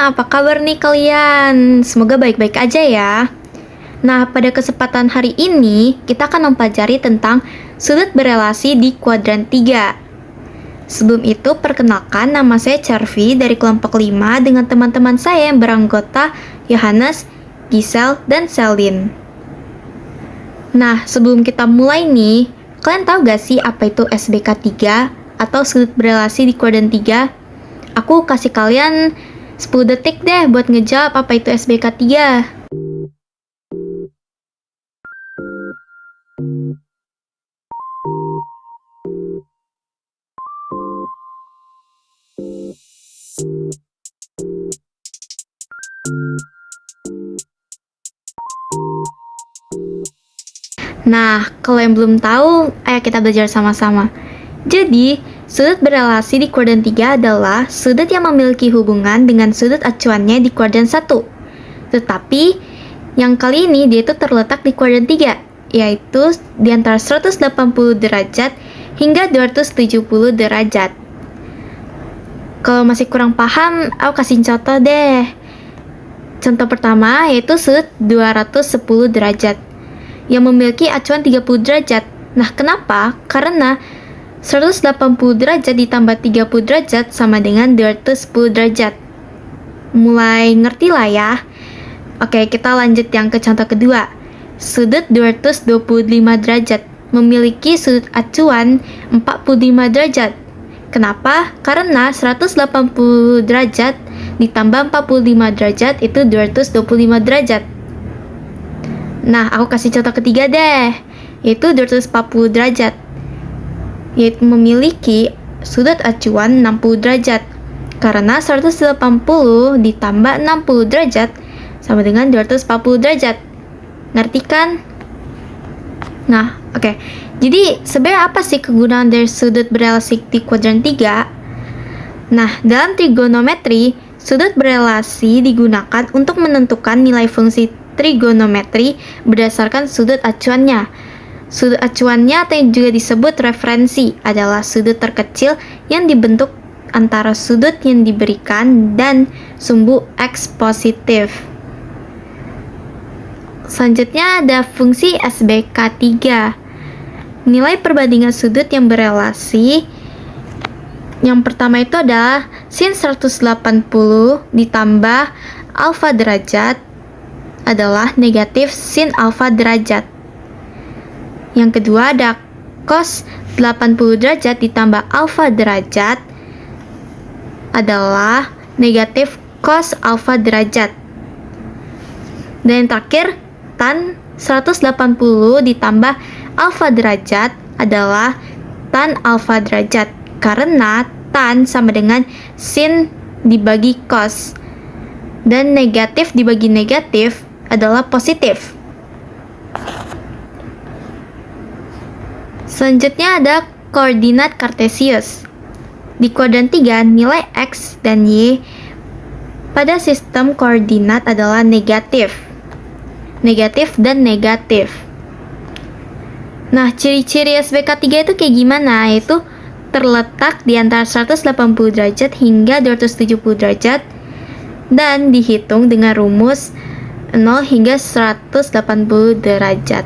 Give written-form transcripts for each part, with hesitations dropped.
apa kabar nih kalian? Semoga baik-baik aja ya. Nah, pada kesempatan hari ini, kita akan mempelajari tentang sudut berelasi di kuadran 3. Sebelum itu, perkenalkan nama saya Charvi dari kelompok 5 dengan teman-teman saya yang beranggota Yohanes, Giselle, dan Celine. Nah, sebelum kita mulai nih, kalian tahu gak sih apa itu SBK 3 atau sudut berelasi di kuadran 3? Aku kasih kalian 10 detik deh buat ngejawab apa itu SBK 3. Nah, kalau yang belum tahu, ayo kita belajar sama-sama. Jadi, sudut berelasi di kuadran 3 adalah sudut yang memiliki hubungan dengan sudut acuannya di kuadran 1. Tetapi, yang kali ini dia itu terletak di kuadran 3, yaitu di antara 180 derajat hingga 270 derajat. Kalau masih kurang paham, aku kasih contoh deh. Contoh pertama yaitu sudut 210 derajat yang memiliki acuan 30 derajat. Nah, kenapa? Karena 180 derajat ditambah 30 derajat sama dengan 210 derajat. Mulai ngerti lah ya. Oke, kita lanjut yang ke contoh kedua. Sudut 225 derajat memiliki sudut acuan 45 derajat. Kenapa? Karena 180 derajat ditambah 45 derajat itu 225 derajat. Nah, aku kasih contoh ketiga deh, yaitu 240 derajat, yaitu memiliki sudut acuan 60 derajat. Karena 180 ditambah 60 derajat sama dengan 240 derajat. Ngerti kan? Nah, oke. Jadi, sebenarnya apa sih kegunaan dari sudut berelasi di kuadran 3? Nah, dalam trigonometri, sudut berelasi digunakan untuk menentukan nilai fungsi trigonometri berdasarkan sudut acuannya. Sudut acuannya atau yang juga disebut referensi adalah sudut terkecil yang dibentuk antara sudut yang diberikan dan sumbu X positif. Selanjutnya ada fungsi SBK 3. Nilai perbandingan sudut yang berelasi. Yang pertama itu adalah sin 180 ditambah alfa derajat adalah negatif sin alfa derajat. Yang kedua ada cos 80 derajat ditambah alfa derajat adalah negatif cos alfa derajat. Dan yang terakhir, tan 180 ditambah alfa derajat adalah tan alfa derajat. Karena tan sama dengan sin dibagi cos. Dan negatif dibagi negatif adalah positif. Selanjutnya ada koordinat kartesius. Di kuadran 3, nilai X dan Y pada sistem koordinat adalah negatif. Negatif dan negatif. Nah, ciri-ciri SBK 3 itu kayak gimana? Yaitu terletak di antara 180 derajat hingga 270 derajat dan dihitung dengan rumus 0 hingga 180 derajat.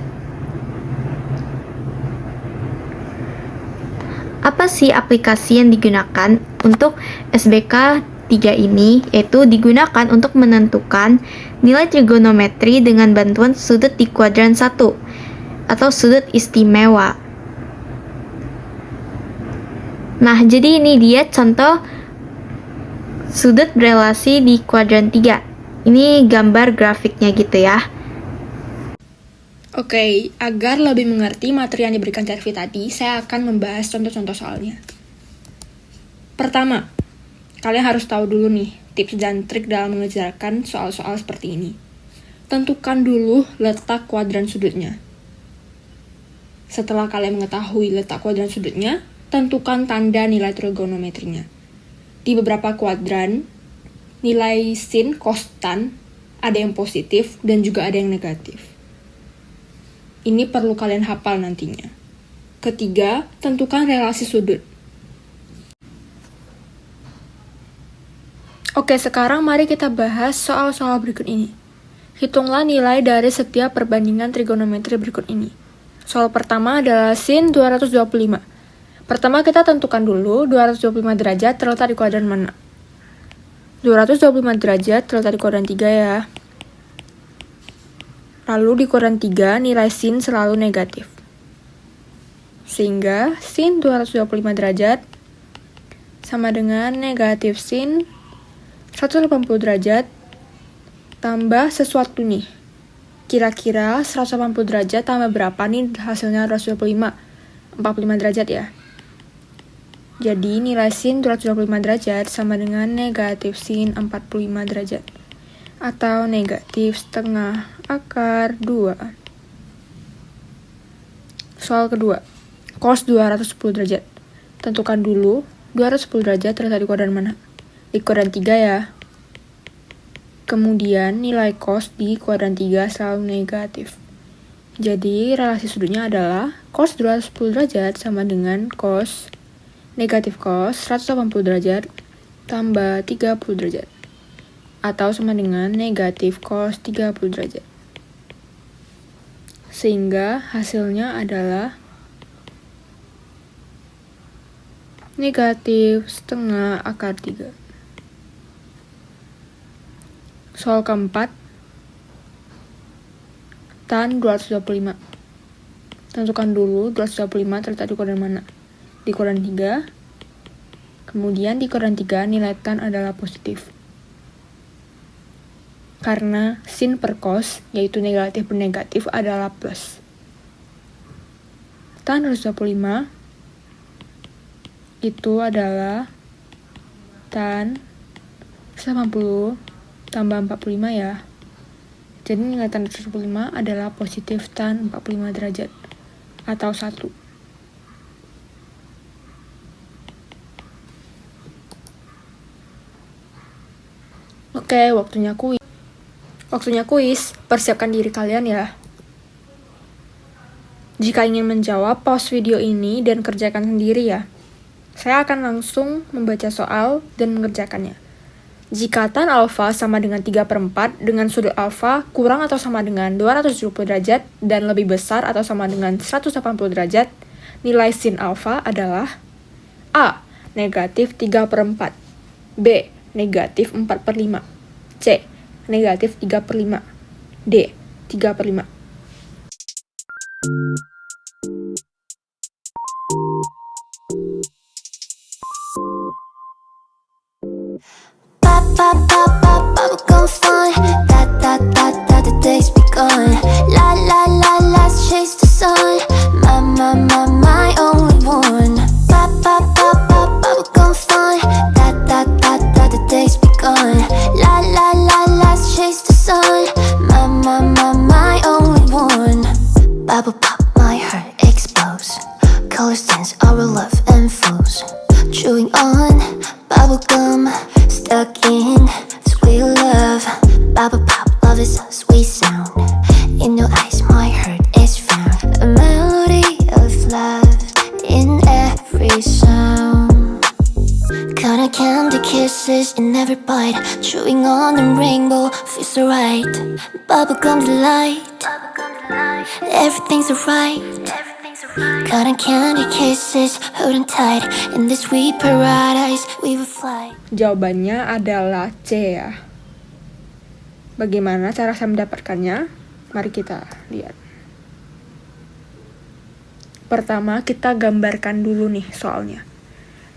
Apa sih aplikasi yang digunakan untuk SBK 3 ini? Yaitu digunakan untuk menentukan nilai trigonometri dengan bantuan sudut di kuadran 1 atau sudut istimewa. Nah, jadi ini dia contoh sudut berelasi di kuadran 3. Ini gambar grafiknya gitu ya. Oke, agar lebih mengerti materi yang diberikan Charvi tadi, saya akan membahas contoh-contoh soalnya. Pertama, kalian harus tahu dulu nih tips dan trik dalam mengerjakan soal-soal seperti ini. Tentukan dulu letak kuadran sudutnya. Setelah kalian mengetahui letak kuadran sudutnya, tentukan tanda nilai trigonometrinya. Di beberapa kuadran, nilai sin konstan ada yang positif dan juga ada yang negatif. Ini perlu kalian hafal nantinya. Ketiga, tentukan relasi sudut. Oke, sekarang mari kita bahas soal-soal berikut ini. Hitunglah nilai dari setiap perbandingan trigonometri berikut ini. Soal pertama adalah sin 225. Pertama kita tentukan dulu 225 derajat terletak di kuadran mana. 225 derajat terletak di kuadran 3 ya. Lalu di kuadran 3 nilai sin selalu negatif. Sehingga sin 225 derajat sama dengan negatif sin 180 derajat tambah sesuatu nih. Kira-kira 180 derajat tambah berapa nih hasilnya 225? 45 derajat ya. Jadi nilai sin 225 derajat sama dengan negatif sin 45 derajat. Atau negatif setengah akar 2. Soal kedua. Cos 210 derajat. Tentukan dulu 210 derajat terletak di kuadran mana? Di kuadran 3 ya. Kemudian nilai cos di kuadran 3 selalu negatif. Jadi relasi sudutnya adalah cos 210 derajat sama dengan cos negatif cos 180 derajat tambah 30 derajat. Atau sama dengan negatif cos 30 derajat. Sehingga hasilnya adalah negatif setengah akar 3. Soal keempat, tan 225. Tentukan dulu 225 terletak di kuadran mana? Di kuadran 3. Kemudian di kuadran 3 nilai tan adalah positif. Karena sin per cos, yaitu negatif per negatif, adalah plus. Tan 225 itu adalah tan 180 tambah 45 ya. Jadi nilai tan 145 adalah positif tan 45 derajat atau 1. Oke, waktunya kuis. Persiapkan diri kalian ya. Jika ingin menjawab, pause video ini dan kerjakan sendiri ya. Saya akan langsung membaca soal dan mengerjakannya. Jika tan alfa sama dengan 3/4 dengan sudut alfa kurang atau sama dengan 270 derajat dan lebih besar atau sama dengan 180 derajat, nilai sin alfa adalah A. Negatif 3/4, B. Negatif 4/5, C. Negatif 3/5, D. 3/5. Bubblegum fun. The days be gone. Let's chase the sun. My only one. Bubblegum fun. The days be gone. Let's chase the sun. My only one. Bubble pop, my heart explodes. Colors dance, our love unfolds. Chewing on bubblegum, stuck in sweet love. Bubble pop, love is a sweet sound. In your eyes, my heart is found. A melody of love in every sound. Cotton candy kisses in every bite. Chewing on the rainbow feels so right. Bubblegum delight. Everything's alright. Cotton candy kisses holding tight. In this sweet paradise we will fly. Jawabannya adalah C ya. Bagaimana cara saya mendapatkannya? Mari kita lihat. Pertama, kita gambarkan dulu nih soalnya.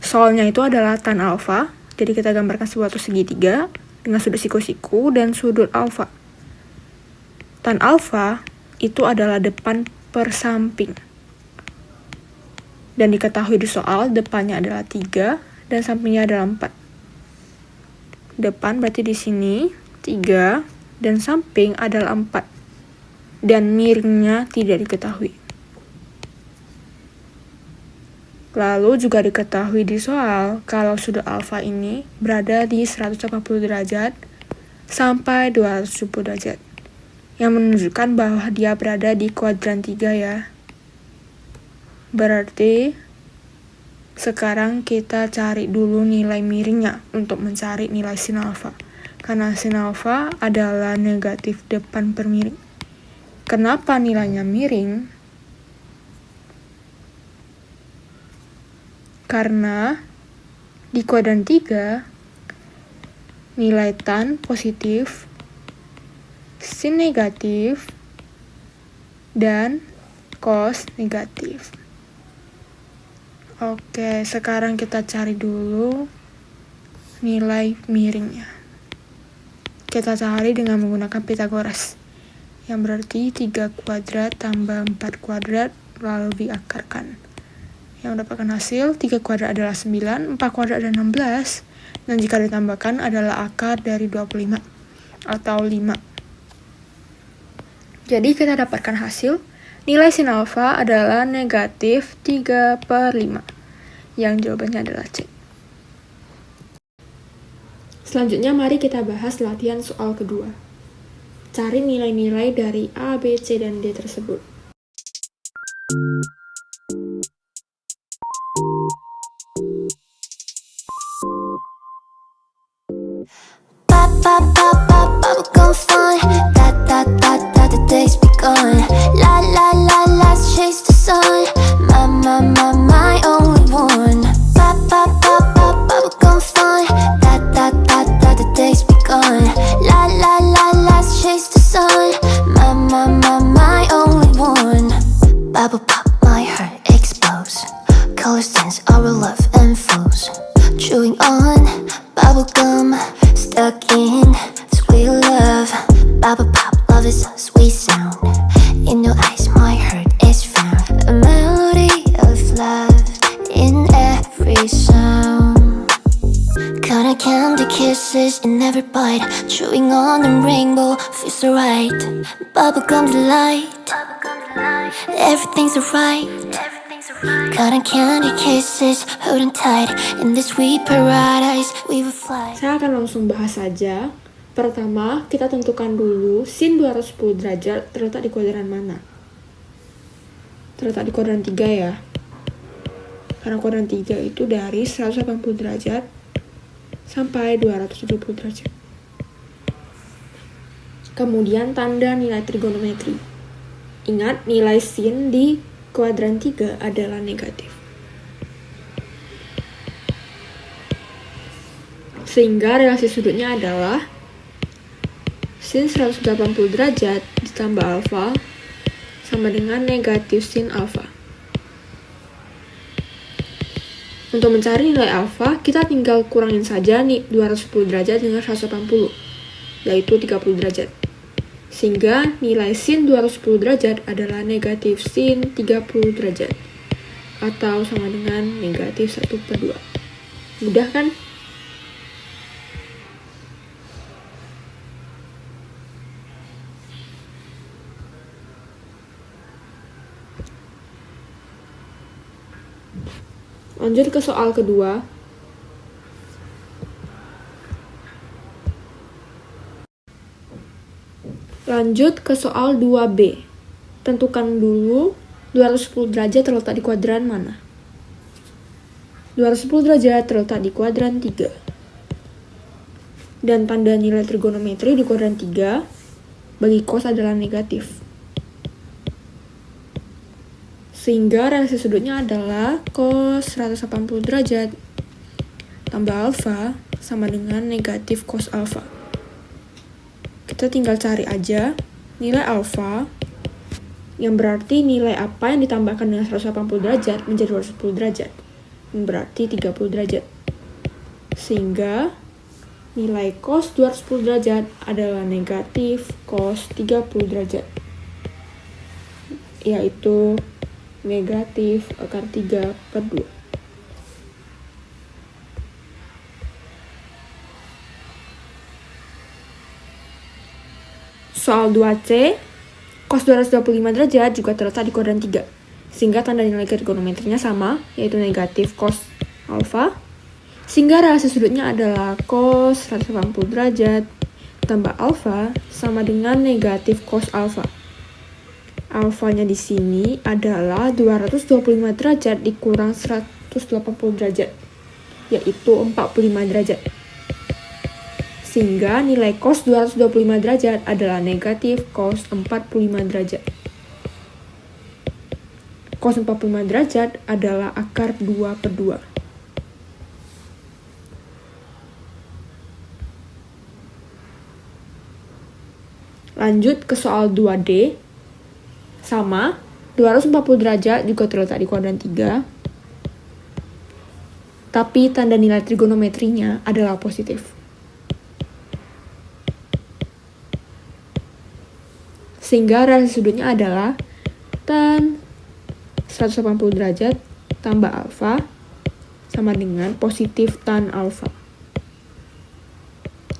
Soalnya itu adalah tan alfa. Jadi kita gambarkan suatu segitiga dengan sudut siku-siku dan sudut alfa. Tan alfa itu adalah depan per samping. Dan diketahui di soal, depannya adalah 3 dan sampingnya adalah 4. Depan berarti di sini 3 dan samping adalah 4. Dan miringnya tidak diketahui. Lalu juga diketahui di soal kalau sudut alfa ini berada di 180 derajat sampai 270 derajat. Yang menunjukkan bahwa dia berada di kuadran 3 ya. Berarti Sekarang kita cari dulu nilai miringnya untuk mencari nilai sin alfa. Karena sin alfa adalah negatif depan per miring. Kenapa nilainya miring? Karena di kuadran 3, nilai tan positif, sin negatif, dan cos negatif. Oke, sekarang kita cari dulu nilai miringnya. Kita cari dengan menggunakan Pythagoras, yang berarti 3 kuadrat tambah 4 kuadrat lalu diakarkan. Yang mendapatkan hasil 3 kuadrat adalah 9, 4 kuadrat adalah 16, dan jika ditambahkan adalah akar dari 25 atau 5. Jadi kita dapatkan hasil nilai sin alfa adalah negatif 3/5. Yang jawabannya adalah C. Selanjutnya mari kita bahas latihan soal kedua. Cari nilai-nilai dari A, B, C, dan D tersebut. Pop, pop, pop, pop, bubblegum fun. That, that, that, that, the day's begun. La, la, la, let's chase the sun. My, my, my, my only one. Pop, pop, pop, pop, bubblegum fun. That, that, that, that, the day's begun. La, la, la, let's chase the sun. My, my, my, my only one. Bubble pop, my heart explodes. Colors dance, our love unfolds. Chewing on bubblegum, stuck in sweet love. Bubble pop, love is a sweet sound. In your eyes, my heart is found. A melody of love in every sound. Cotton candy kisses in every bite. Chewing on the rainbow feels so right. Bubblegum delight. Everything's alright. Cotton candy kisses holding tight. In this sweet paradise we will fly. Saya akan langsung bahas saja. Pertama, kita tentukan dulu sin 210 derajat terletak di kuadran mana. Terletak di kuadran 3 ya. Karena kuadran 3 itu dari 180 derajat sampai 270 derajat. Kemudian tanda nilai trigonometri. Ingat, nilai sin di kuadran 3 adalah negatif. Sehingga relasi sudutnya adalah sin 180 derajat ditambah alfa sama dengan negatif sin alfa. Untuk mencari nilai alfa, kita tinggal kurangin saja nih 210 derajat dengan 180, yaitu 30 derajat. Sehingga nilai sin 210 derajat adalah negatif sin 30 derajat, atau sama dengan negatif 1/2. Mudah kan? Lanjut ke soal kedua. Lanjut ke soal 2B. Tentukan dulu 210 derajat terletak di kuadran mana. 210 derajat terletak di kuadran 3. Dan tanda nilai trigonometri di kuadran 3 bagi cos adalah negatif. Sehingga relasi sudutnya adalah cos 180 derajat tambah alfa sama dengan negatif cos alfa. Kita tinggal cari aja nilai alfa, yang berarti nilai apa yang ditambahkan dengan 180 derajat menjadi 210 derajat, yang berarti 30 derajat. Sehingga nilai cos 210 derajat adalah negatif cos 30 derajat, yaitu negatif akar 3/2. Soal 2C, cos 225 derajat juga terletak di kuadran 3, sehingga tanda nilai trigonometrinya sama, yaitu negatif cos alfa, sehingga relasi sudutnya adalah cos 180 derajat tambah alfa sama dengan negatif cos alfa. Alfanya di sini adalah 225 derajat dikurang 180 180 derajat, yaitu 45 derajat. Sehingga nilai cos 225 derajat adalah negatif cos 45 derajat. Cos 45 derajat adalah akar 2/2. Lanjut ke soal 2D. Sama, 240 derajat juga terletak di kuadran 3. Tapi tanda nilai trigonometrinya adalah positif. Sehingga relasi sudutnya adalah tan 180 derajat tambah alfa sama dengan positif tan alfa.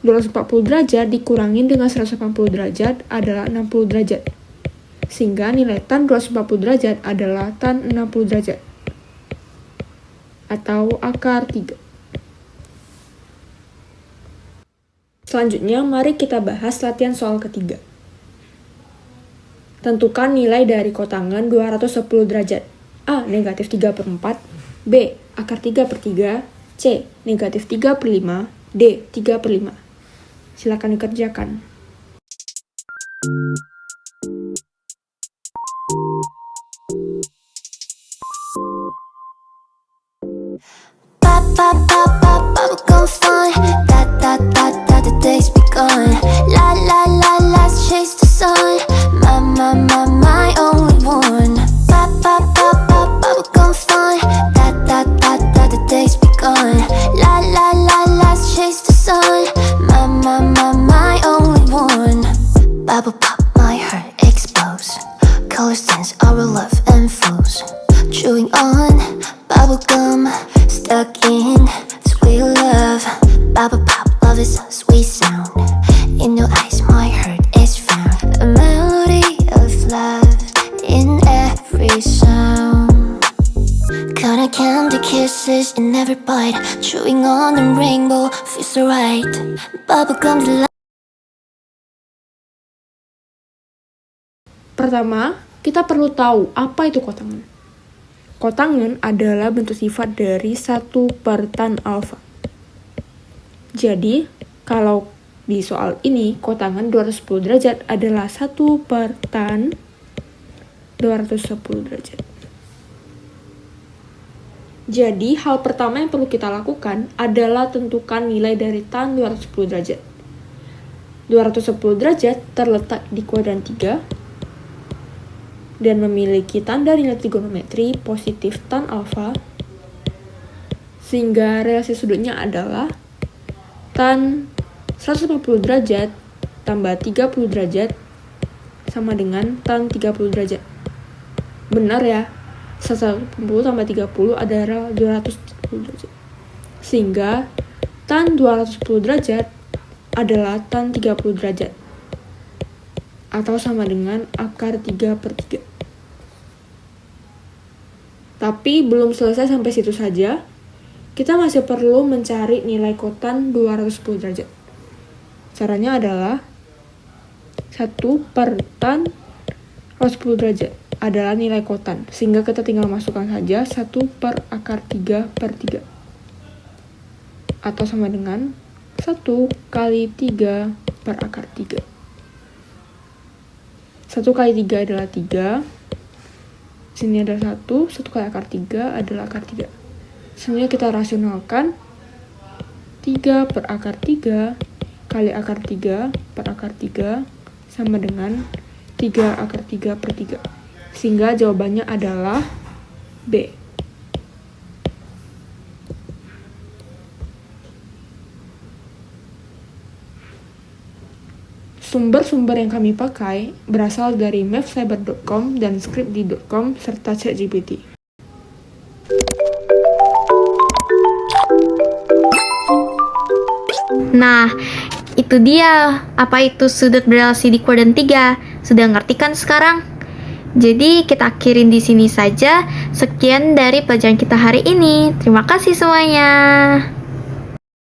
240 derajat dikurangin dengan 180 derajat adalah 60 derajat. Sehingga nilai tan 240 derajat adalah tan 60 derajat. Atau akar 3. Selanjutnya, mari kita bahas latihan soal ketiga. Tentukan nilai dari kotangan 210 derajat. A. Negatif 3/4. B. Akar 3/3. C. Negatif 3/5. D. 3/5. Silakan dikerjakan. Pop, pop, pop, pop, bubblegum fun. Da, da, da, da, the day's begun. La, la, la, let's chase the sun. My only one. Pop, pop, pop, pop, bubblegum fun. Da, da, da, da, the day's begun. La, la, la, let's chase the sun. My only one. Bubble pop, my heart explodes. Colors dance, our love and flows. Chewing on bubblegum, stuck in sweet love. Bubble pop, love is a sweet sound. In your eyes, my heart is found. A melody of love in every sound. Cotton candy kisses in every bite. Chewing on the rainbow feels so right. Bubblegum delight. Pertama, kita perlu tahu apa itu kotangan. Kotangan adalah bentuk sifat dari 1 per tan alfa. Jadi, kalau di soal ini, kotangan 210 derajat adalah 1 per tan 210 derajat. Jadi, hal pertama yang perlu kita lakukan adalah tentukan nilai dari tan 210 derajat. 210 derajat terletak di kuadran 3 dan memiliki tanda nilai trigonometri positif tan alfa, sehingga relasi sudutnya adalah tan 150 derajat tambah 30 derajat sama dengan tan 30 derajat. Benar ya, 150 tambah 30 adalah 210 derajat. Sehingga tan 210 derajat adalah tan 30 derajat. Atau sama dengan akar 3/3. Tapi belum selesai sampai situ saja. Kita masih perlu mencari nilai kotan 210 derajat. Caranya adalah 1 per tan 210 derajat adalah nilai kotan. Sehingga kita tinggal masukkan saja 1 per akar 3/3. Atau sama dengan 1 kali 3 per akar 3. 1 kali 3 adalah 3. Sini ada 1 kali akar 3 adalah akar 3. Sebenarnya kita rasionalkan 3 per akar 3 kali akar 3 per akar 3 sama dengan 3 akar 3/3. Sehingga jawabannya adalah B. Sumber-sumber yang kami pakai berasal dari mathcyber.com dan scriptd.com serta ChatGPT. Nah, itu dia. Apa itu sudut berelasi di kuadran 3? Sudah ngerti kan sekarang? Jadi kita akhirin di sini saja. Sekian dari pelajaran kita hari ini. Terima kasih semuanya.